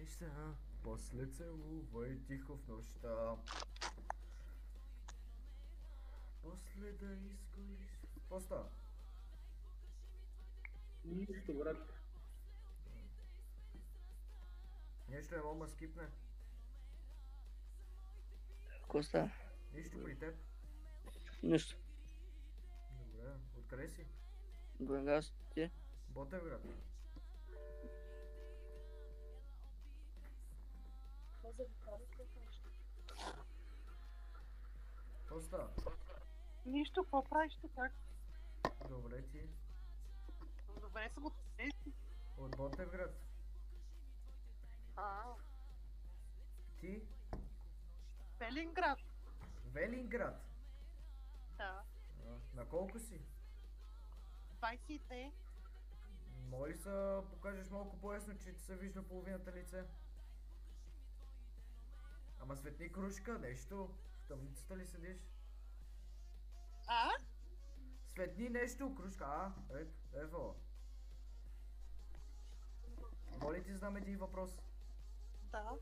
се, после целувай тихо в нощта. После да изгориш. Какво става? Нищо, брат. Нещо не мога да скипне. Какво става? Нищо при теб. Нищо. Добре, откъде си? Бургас, ти? Ботевград. Какво става? Нищо, какво правиш тук? Как? Добре ти. Добре съм от тези. От Ботевград. Ти? Велинград. Велинград. Да. На колко си? 22. Моля ли се покажеш малко по-ясно, че ти се вижда половината лице? Ама светни кружка, нещо. В тъмницата ли седиш? Светни нещо, кружка. Ето, ево. Моля ти знам един въпрос. Да.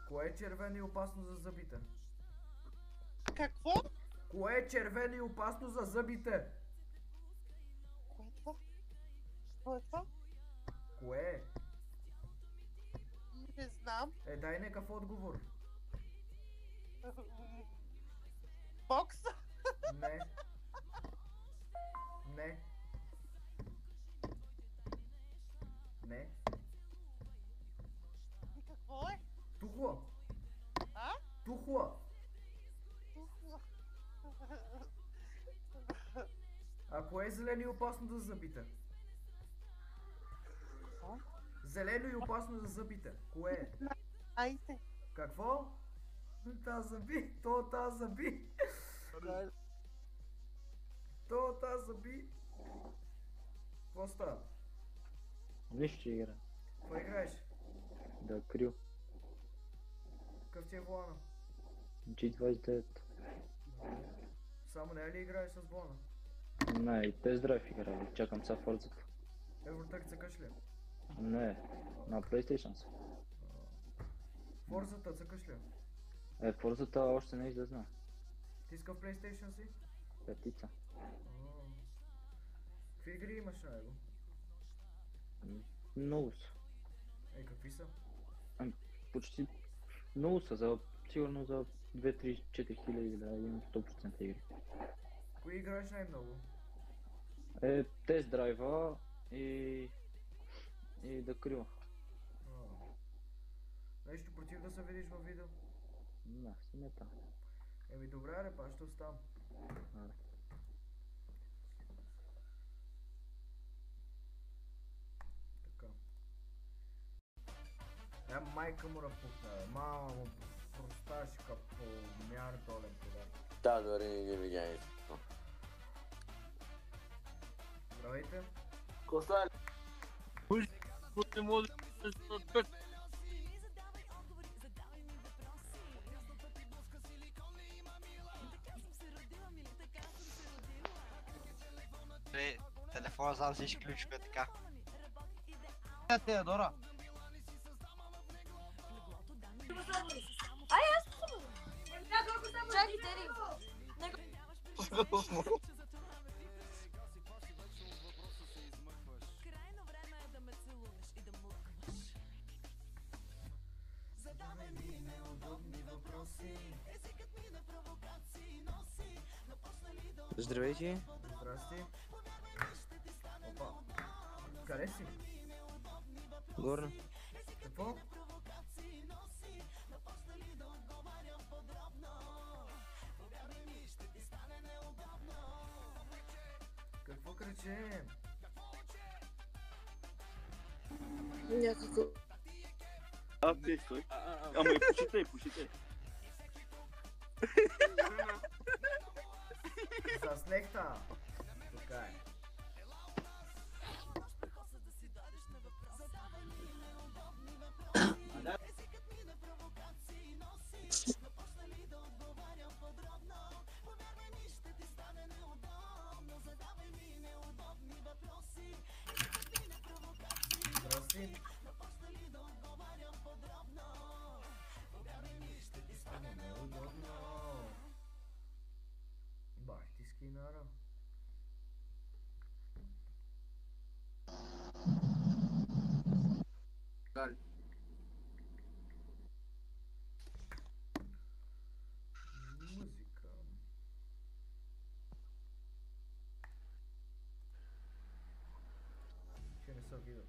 Кое е червено и опасно за зъбите? Какво? Кое е червено и опасно за зъбите? Кое е това? Какво е това? Кое е? Не знам. Дай някакъв отговор. Бокс? Не. Не. Не. И какво е? Тухла. Тухла. А кое е зелено и опасно за зъбите? Зелено и опасно за зъбите. Кое е? Айде. Какво? Та зъби. Та зъби. Та зъби. Какво става? Нищо игра. Какво играеш? Да, крил. Какъв ти е волана? G29. Само не ли играеш с волана? Не, и Test Drive играли. Чакам са Forza. Евротък цъкаш ли? Не, на PlayStation са. Forza-та цъкаш ли? Forza-та още не излезна. Ти иска в PlayStation си? Петица. Какви игри имаш на него? Много са. Какви са? Почти много са, сигурно за 2-3-4 хиляди да имам 100% игри. Кои играеш най-много? Test Drive и да крила. Нещо против да се видиш във видео? Да, си не там. Добре, репа, ще оставам. Така. Майка му разпукна, мама му просташка по мярдолен подарък. Да, дори не ги видя нищо. Здравейте. Коста Не може да се отпет. Телефона знам всички ключове така. Теодора. Аз съм. Чакай, Тери. Крайно време е да ме целунеш и да млъкнеш. Задавай ми неудобни въпроси. Езикът ми на провокации носи. Но после ли да... Здравейте. Здрасти. Опа. Къде си? Горно. Какво? Какво криче? Някакво... Ти стой. Ама и пушите. Заснехта. Така е. Здрасти. Наравно. Дали. Музика. Ще не се видят.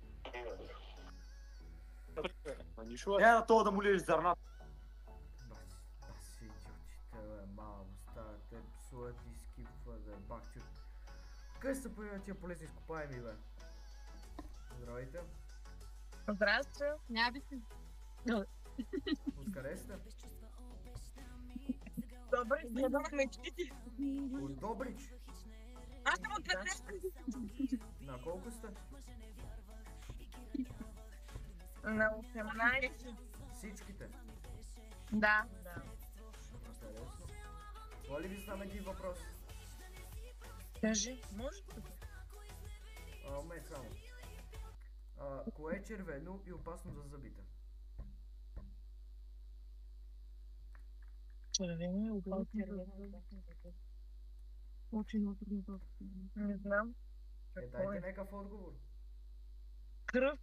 Я това да му лежиш зърната. Баси идиотите, бе, мамо, стара, те псуват и скипват, бе, бахчут. Къде се появят тия полезни изкопаеми, бе? Здравейте. Здрасти, няма си. Откъде сте? Добре, следвах мечтите. От Добрич. Аз съм от 15. На колко сте? На 18. Всичките. Да. Интересно. Това ли ви знам един въпрос? Кажи, може ли? Ме само. Кое е червено и опасно за зъбите? Червено и опасно. Очень трудно. Не знам. Дайте някакъв отговор. Кръв.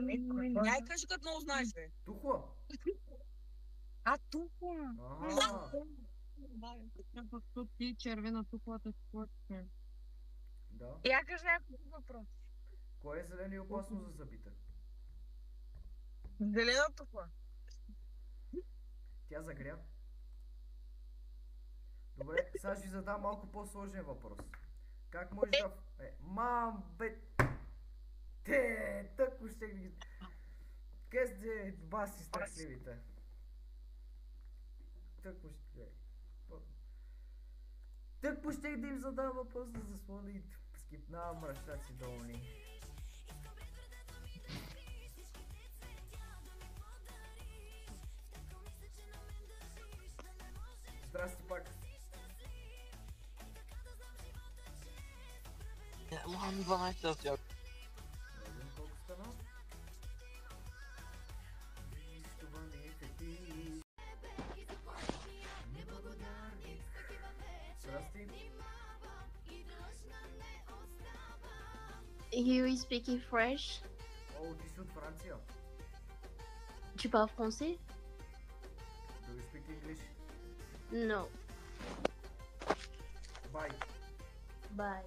Не. Няй кажи като много знаеш, бе. Тухла. А, тухла. Ага. Да, тут ти червена тухлата спортна. Да. Я кажи някакъв въпрос. Кое е зелено и опасно за зъбите? Зелена тухла. Тя загря. Добре, сега ще ви задам малко по-сложен въпрос. Как може да... Мам, бе... Те, тъкво ще ги... Къде сте баси страхливите? Тъкво ще... Тъкво ще да им задам въпрос да заслоня и скипнавам мръщаци долни. Здрасти пак. Мам, 12 да стоя. Не знам колко стана. Виж, това ми е фетиш. Неблагодарник. Здрасти. You speak French? О, ти си от Франция. Tu parles français? Do you speak English? No. Bye. Bye.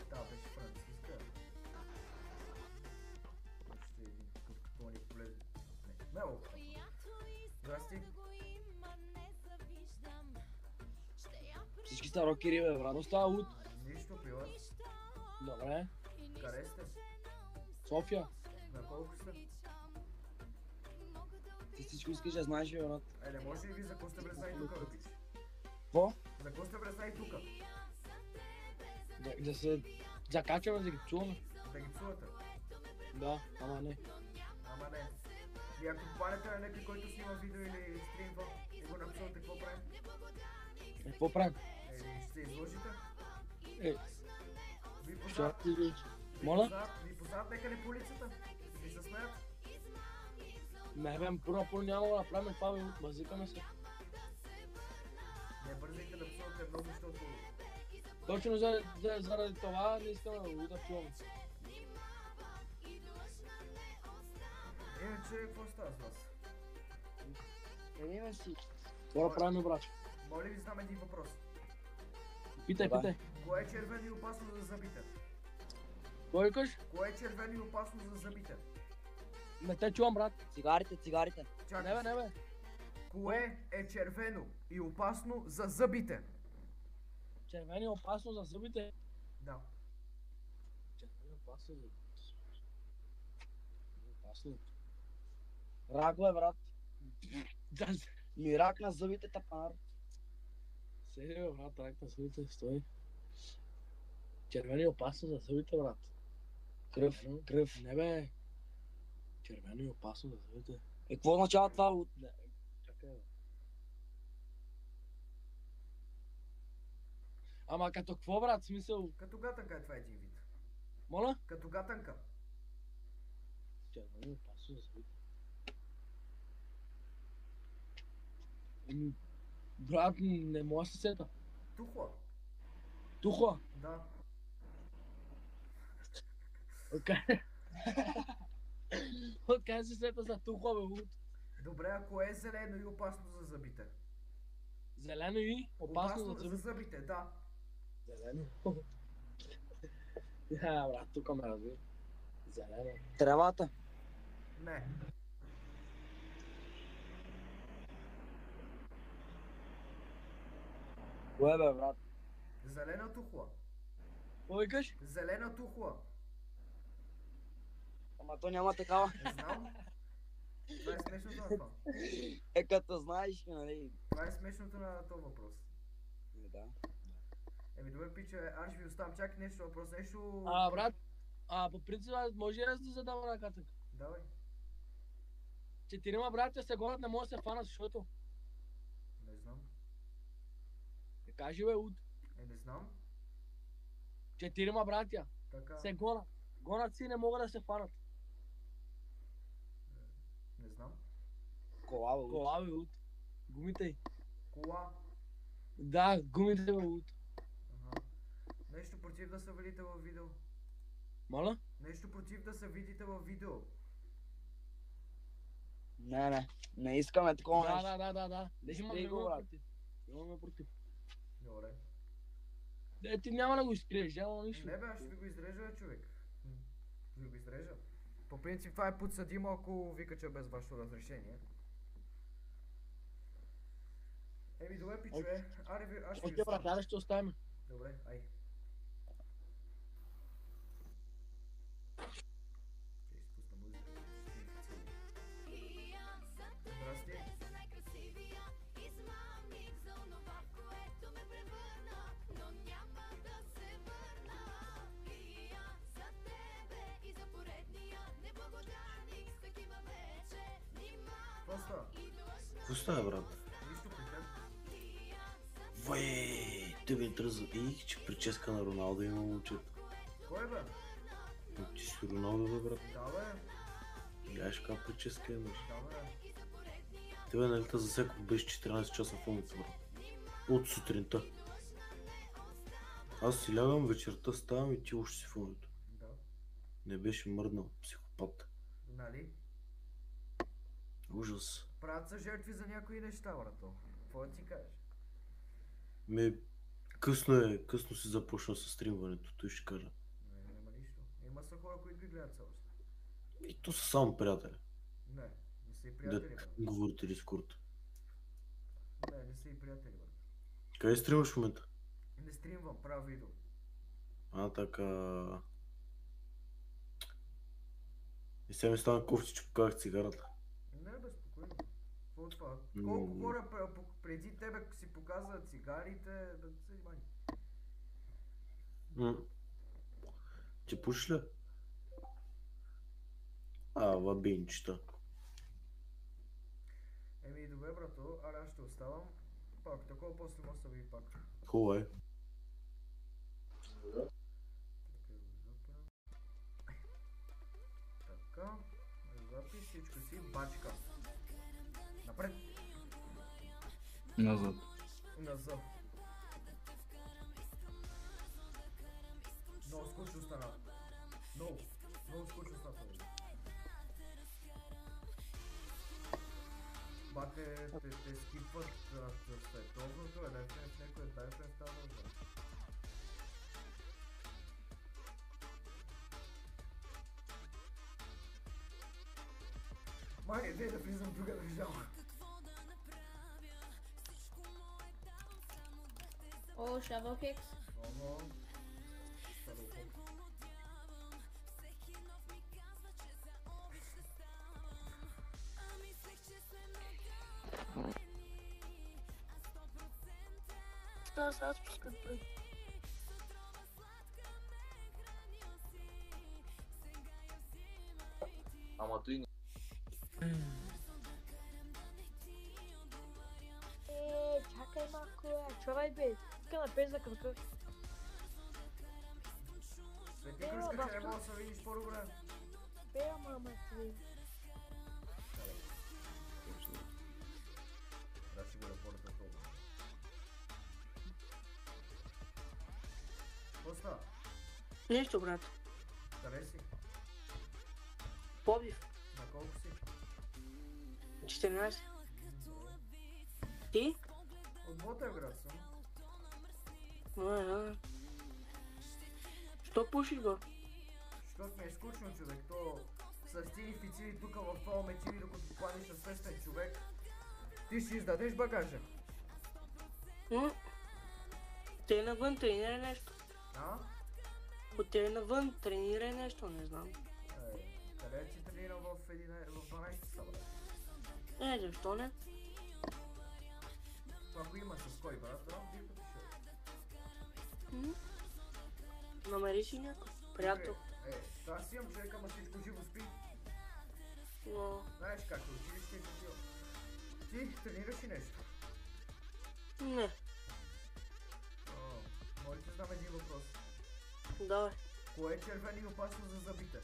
Да, беше французска. Още един такъв като ни полезен. Не, мело. Здрасти. Всички са рокери, бе, брат. Остава луд. Нищо, пила. Добре. Къде сте? София. На колко сте? Ти всичко искаш да знаеш, бе, брат. Не може ли ви за какво сте влезали тука, бе, пич? Какво? За какво сте влезали тука? Да се закачаме, да ги чуваме. Да ги псувате? Да, ама не. Ама не. И ако попадете на някой, който снима видео или стримва и го напсувате, какво правим? Какво правим? Или ще се изложите? Е, Ви що познат, ти ли? Моля? ви познат някъде по улицата? Ви се смеят? Не, бе, първо няма да направим това, бе, мазикаме се. Не бързайте да псувате много, защото... Точно заради това не искам да го да чувам. Иначе, какво става с вас? Има си. Какво да правим, брат? Моля ви, знам един въпрос. Питай, питай. Кое е червено и опасно за зъбите? Кой викаш? Кое е червено и опасно за зъбите? Не те чувам, брат. Цигарите. Чакай. Не, бе. Кое е червено и опасно за зъбите? Червени е опасно за зъбите. Да. Червени е опасно за... Опасно. Рак, бе, брат. Ми рак на зъбите, тапар. Седи, бе, брат, рак на зъбите, стой. Червени е опасно за зъбите, брат. Кръв. Не, бе. Червено е опасно за зъбите. Какво означава това? Не, чакай, бе. Ама като какво, брат, смисъл? Като гатанка е това един вид. Моля? Като гатанка. Червено е опасно за зъбите. Брат, не може да се сета. Тухла. Тухла. Да. Откъде се сета за тухла, бе, луд? Добре, ако е зелено и опасно за зъбите. Зелено и опасно за за зъбите. зъбите, да. Зелено. Брат, тук ме разби. Зелено. Тревата. Не. Кое бе, брат? Зелена тухла. Какво викаш? Зелена тухла. Ама то няма такава. Не знам. Това е смешното на това. Като знаеш, нали? Това е смешното на този въпрос. Да. Еми добре, пиче, аз ще ви оставам. Чакай нещо въпрос, нещо... Брат, по принцип, може ли да ти задам ръката? Давай. 4 братя се гонят, не може да се фанат, защото... Не знам. Не кажи, бе, Уд. Не знам. 4 братя Така. се гонят. Гонят си и не могат да се фанат. Не знам. Кола, бе. Кола, бе, Уд. Гумите й. Кола. Да, гумите, бе, Уд. Ага. Нещо против да се видите във видео. Моля? Нещо против да се видите във видео. Не искаме такова нещо. Да. Изтрий го, брат. Имаме против. Добре. Ти няма да го изкриеш, няма нищо. Не бе, аз ще ви го изрежа, бе, човек. Ще ви го изрежа. По принцип това е подсъдимо, ако вика, че е без вашето разрешение. Еми, добре, пичове. Аре, аз ще ви Окей, брат, оставя. аре ще оставим. Добре, ай. Ще изпусна музика. Здрасти. Какво става? Какво става, брат? Нищо при теб. Вай, те ми тръза. Че прическа на Роналдо има момчета. Кой бе? Ти си Роналдо, бе, брат. Да, бе. Гледаш каква прическа имаш. Да, бе. Тебе нали те засекох без 14 часа в улица, брат. От сутринта. Аз си лягам, вечерта ставам и ти още си в улица. Да. Не беше мръднал, психопат. Нали? Ужас. Правят са жертви за някои неща, брато. Какво да ти кажеш? Късно си започна с стримването, той ще кажа. Няма нищо. Има са хора, които ги гледат цялост. И то са само приятели. Не са и приятели, брат. Говорите Дискорд. Не са и приятели, брат. Къде стримваш в момента? Не стримвам, правя видео. Така... И сега ми стана кофти, че показах цигарата. Не, бе, спокойно. Какво от това? Колко хора преди тебе си показват цигарите, да се занимай. Ти пушиш ли? Лабинчета. Еми, добре, брато, аз ще оставам. Пак, такова после може да се види пак. Хубаво е. Така, запис, всичко си, бачка. Напред. Назад. Назад. Много скучно стана. Много скучно стана. Бате, те скипват световното, единствено в някой дайфрен става назад. Май, дай да влизам в друга държава. О, Shovel Kicks. Ого. Shovel Да, сега спускат пръв. Ама той не. Чакай малко, чувай бе. Тук напеш за кръка. Свети кръска, че не мога да се видиш по-добре. Бе, мама ти. Да, ще го да Какво става? Нищо, брат. Къде си? Пловдив. На колко си? 14. Ти? От Ботевград съм. Що пушиш, бе? Защото ми е скучно, човек. То с тини фицили тук в това метили, докато планиш с същен човек. Ти ще издадеш багажа. Те навън тренирай нещо. А? От те навън тренирай нещо, не знам. Къде си тренирал в 12 часа, брат? Защо не? Ако има с кой, брат, брат, ти пъти ще. Намери си някой приятел. Аз имам човека, ама всичко живо спи. Но... Знаеш как е, училище и такива. Ти тренираш ли нещо? Не. Може да знам един въпрос. Давай. Кое е червено и опасно за зъбите?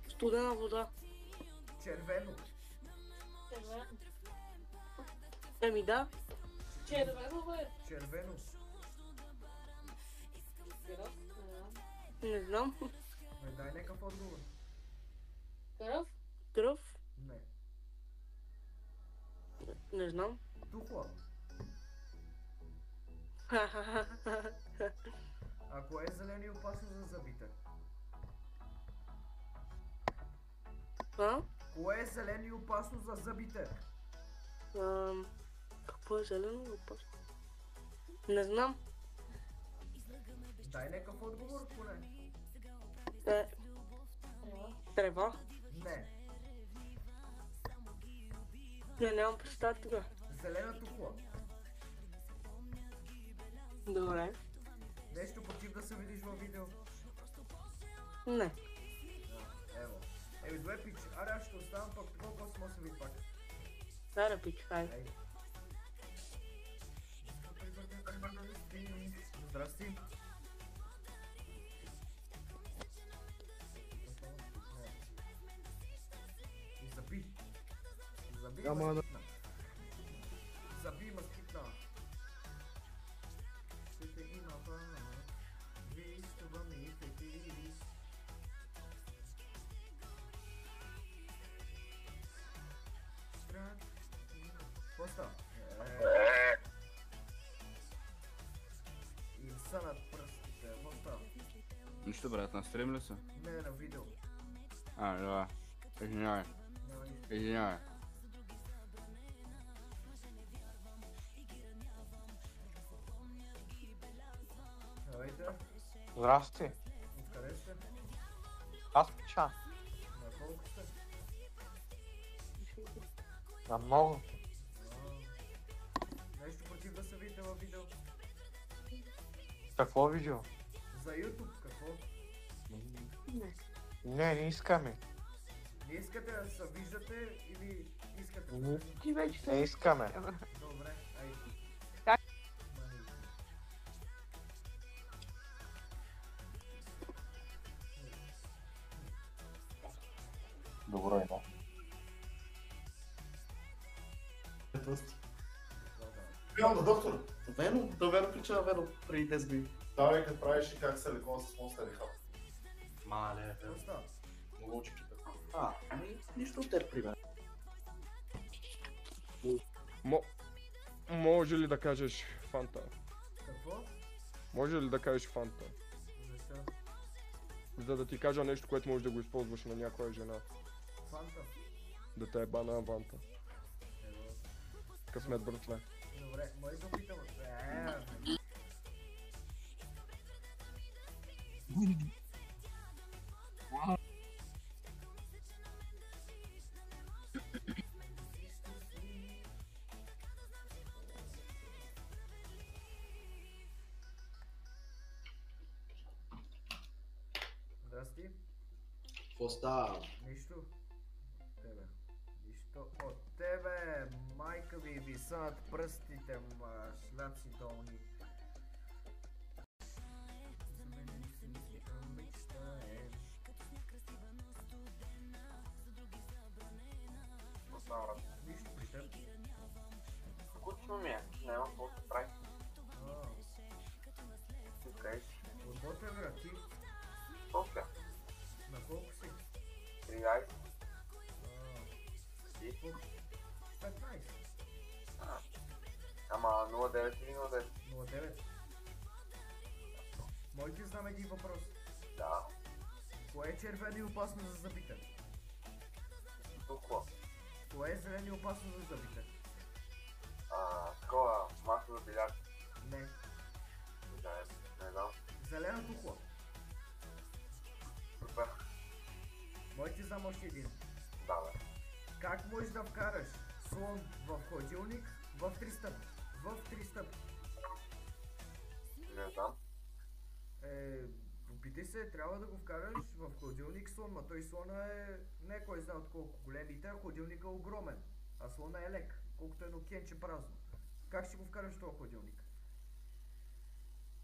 Студена вода. Червено. Червено. Еми да. Червено, бе. Червено. Не знам. Дай някакъв отговор. Кръв? Кръв? Не. Не знам. Тухла. Ако е зелено и опасно за зъбите? Кое е зелено и опасно за зъбите? Какво е зелено и опасно? Не знам. Дай някакъв отговор, поне. Трева? Не. Нямам представа тук. Зелена тухла. Добре. Нещо против да се видиш във видео? Не. Ево. Добре, пич. Аре, аз ще оставам пък такова, после може да се види пак. Аре, пич, хайде. Здрасти. Заби. Заби москитна. Заби москитна. Ще те има пана. Виж това ми фетиш. Какво става? И са над пръстите. Какво става? Нищо, брат, на стрим ли са? Не, на видео. Да. Извинявай. Извинявай. Здравейте. Здрасти. Откъде сте? Аз пиша. На колко сте? На много. Нещо против да се видите във видео? Какво видео? За YouTube, какво? Не искаме. Не искате да се виждате или искате? Ти вече Не искаме. Добре, айде. Добро е, да. Вено, доктор. Вено? Да, Вено прича Вено преди 10 години. Давай, като правиш и как се лекува с Monster Rehab. Мале, Вено. Много очи чупят. Нищо от теб, пример. Може ли да кажеш Фанта? Какво? Може ли да кажеш Фанта? Защо? За да ти кажа нещо, което можеш да го използваш на някоя жена. Фанта? Да те е бана Аванта. Късмет, братле. Добре, може да опитам. Здрасти. Какво става? Нищо. Тебе. Нищо от тебе. Майка ми висат пръстите, шляпци долни. Какво става? Нищо при теб. Скучно ми е. Няма какво да прави. 09 или 09? 09. Може да знам един въпрос. Да. Кое е червено и опасно за зъбите? Тухла. Кое е зелено и опасно за зъбите? Такова, масло за биляк. Не. Не знам. Зелена тухла. Супер. Може да знам още един. Да, бе. Как можеш да вкараш слон в хладилник в 3 стъпки? В 3 стъпки. Не знам. Опитай се, трябва да го вкараш в хладилник слон, ма той слона е не кой знае от колко големите, а хладилникът е огромен, а слона е лек, колкото едно кенче празно. Как ще го вкараш в този хладилник?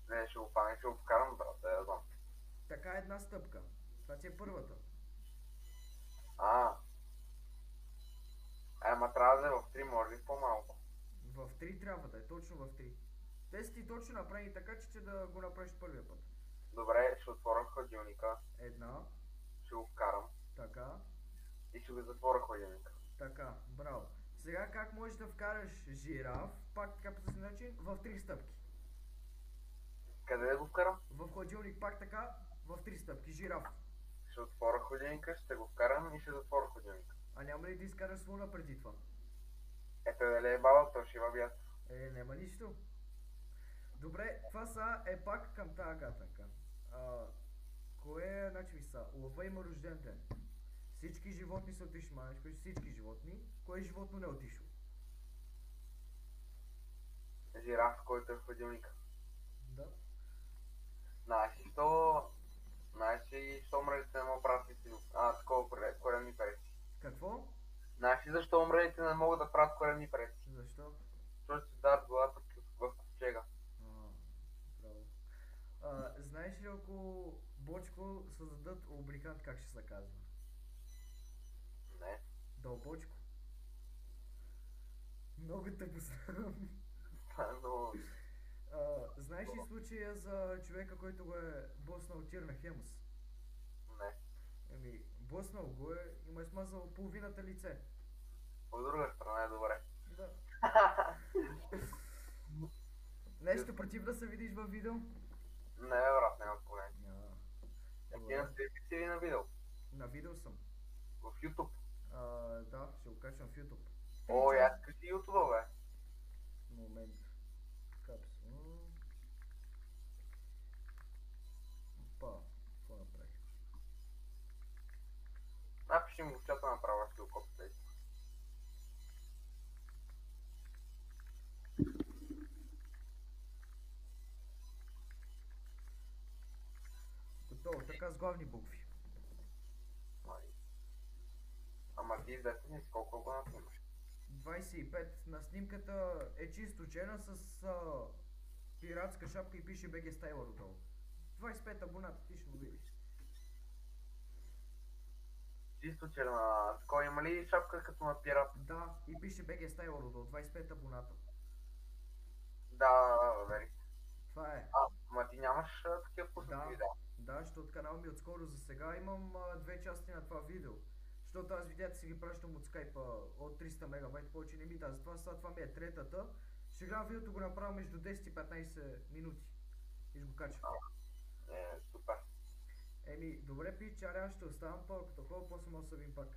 Не, ще го вкарам, брат, да я знам. Така е една стъпка. Това ти е първата. Ама трябва да е в 3, може ли по-малко? В 3 трябва да е, точно в 3. Те си ти точно направи така, че да го направиш първия път. Добре, ще отворя хладилника. Една. Ще го вкарам. Така. И ще го затворя хладилника. Така, браво. Сега как можеш да вкараш жираф, пак така по този начин, в 3 стъпки? Къде да го вкарам? В хладилник пак така, в 3 стъпки, жираф. Ще отворя хладилника, ще го вкарам и ще затворя хладилника. А няма ли да изкараш слона преди това? Ето дали е баба, то ще има бяд. Няма нищо. Добре, това са е пак към тази гатанка. Кое е, значи са? Лъва има рожден ден. Всички животни са отишли, всички животни. Кое животно не е отишло? Жираф, който е в хладилника. Да. Знаеш ли, що умрелите не могат да правят такова коремни пресни? Какво? Знаеш ли защо умрелите не могат да правят коремни пресни? Защо? Защото си дават главата в ковчега. Браво. Знаеш ли ако Бочко създадат лубрикант, как ще се казва? Не. Дълбочко. Много тъпо знам. Но... знаеш ли случая за човека, който го е боснал тир на Хемус? Не. Боснал го е и му е смазал половината лице. От друга страна е добре. Да. Нещо против да се видиш във видео? Не, брат, няма проблем. Ти на стрипи си ли на видео? На видео съм. В YouTube? Да, ще го качвам в YouTube. О, аз кажи YouTube, бе. Момент. Капсула. Опа, какво направих? Напиши ми в чата направо, ще го копите. Готово, така с главни букви. Ама ти издете си колко го наснимаш? 25. На снимката е чисто черна с пиратска шапка и пише BG Styler отдолу. 25 абоната, ти ще го видиш. Чисто черна. Такова има ли шапка като на пират? Да, и пише BG Styler отдолу. 25 абоната. Да, вери. Това е. Ма ти нямаш такива пуснати видеа? Да, защото канал ми отскоро за сега имам 2 части на това видео. Защото аз видеята си ги пращам от скайпа от 300 мегабайт, повече не ми да. Затова сега това ми е третата. Ще гледам видеото го направя между 10 и 15 минути. И ще го качвам. Супер. Добре пич, аз ще оставам пак, като хора, после може да се видим пак.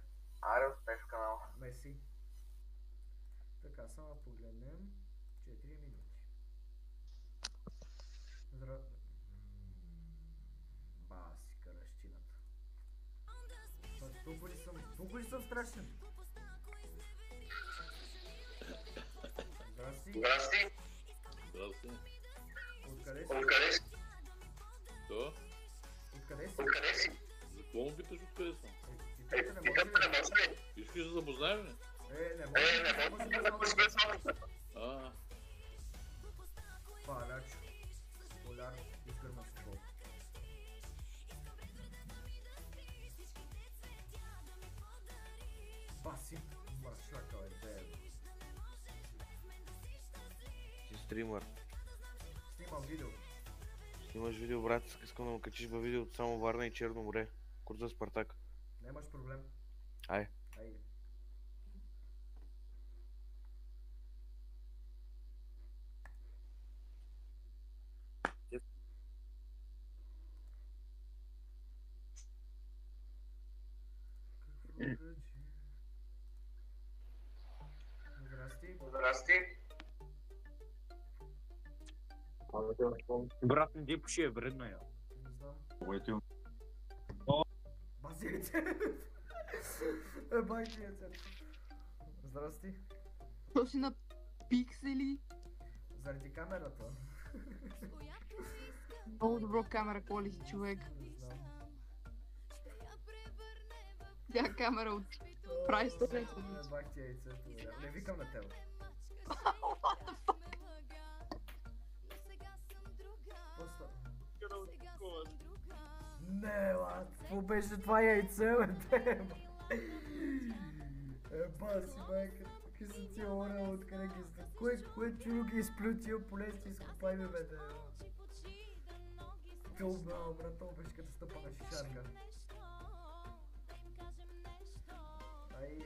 Аре, успех в канала. Мерси. Така, само погледнем. 4 минути. Басика разчината. Толкова ли съм страшен? Здрасти. Здрасти. Откъде си? Що? Откъде си? За какво му питаш откъде съм? Питате не може ли? Искаш да запознаем ли? Не може ли? Палячо. Поляр, изгърна с това. Баси, мършака е. Ти стримър. Снимам видео. Снимаш видео, брат, искам да му качиш във видеото само Варна и Черно море. Курса Спартак. Нямаш проблем. Айде. Айде. Брат, не пуши е вредно я. Не знам. Което Базилите. Байки е цел. Здрасти. То си на пиксели. Заради камерата. Много добро камера quality, човек. Не знам. Тя камера от Price Story. Бах ти яйцето. Не викам на теб. What the fuck? Просто... Не, лад, какво беше това яйце, бе, те? Еба си, майка, какви са тия орел, откъде ги сте? Кое чудо ги изплю тия полезни, изкопай ме, бе, те? Тълбал, брат, това беше като стъпа на шишарка. Ай,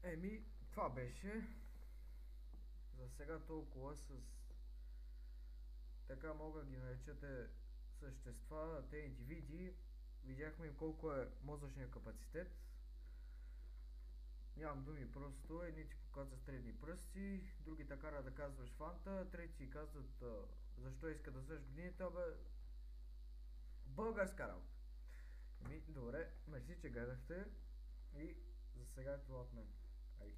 еми, това беше. За сега толкова с... Така мога да ги наречете същества, те индивиди. Видяхме им колко е мозъчния капацитет. Нямам думи просто. Едни ти показват средни пръсти, други така кара да казваш фанта, трети ти казват защо иска да взеш годините, бе. Българска работа. Добре, мерси, че гледахте и за сега е това от мен. Ай.